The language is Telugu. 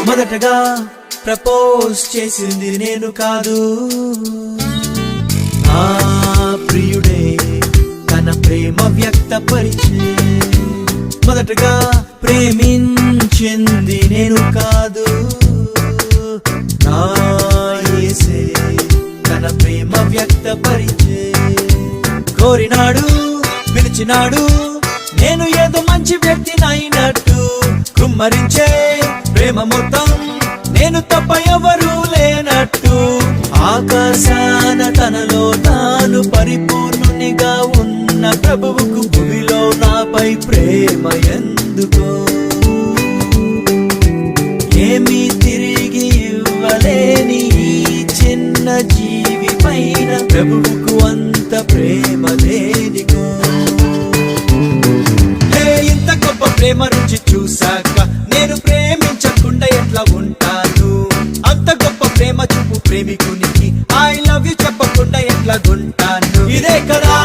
మొదటగా ప్రపోజ్ చేసింది నేను కాదు, నా ప్రియుడే తన ప్రేమ వ్యక్తపరిచే. మొదటగా ప్రేమించింది నేను కాదు, నా యేసే తన ప్రేమ వ్యక్తపరిచే. కోరినాడు, పిలిచినాడు, నేను ఏదో మంచి వ్యక్తినైనట్టు. కుమ్మరించే ప్రేమ మొత్తం నేను తప్ప ఎవరూ లేనట్టు. ఆకాశాన తనలో తాను పరిపూర్ణునిగా ఉన్న ప్రభువుకు భూమిలో నాపై ప్రేమ ఎందుకో. ఏమీ తిరిగి ఇవ్వలేని ఈ చిన్న జీవి పైన ప్రభువుకు అంత ప్రేమ దేనికో. ఇంత గొప్ప ప్రేమ రుచి చూశాక నేను ప్రేమించకుండా ఎట్లా ఉంటాను? అంత గొప్ప ప్రేమ చూపు ప్రేమికునికి ఐ లవ్ యు చెప్పకుండా ఎట్లా ఉంటాను? ఇదే కదా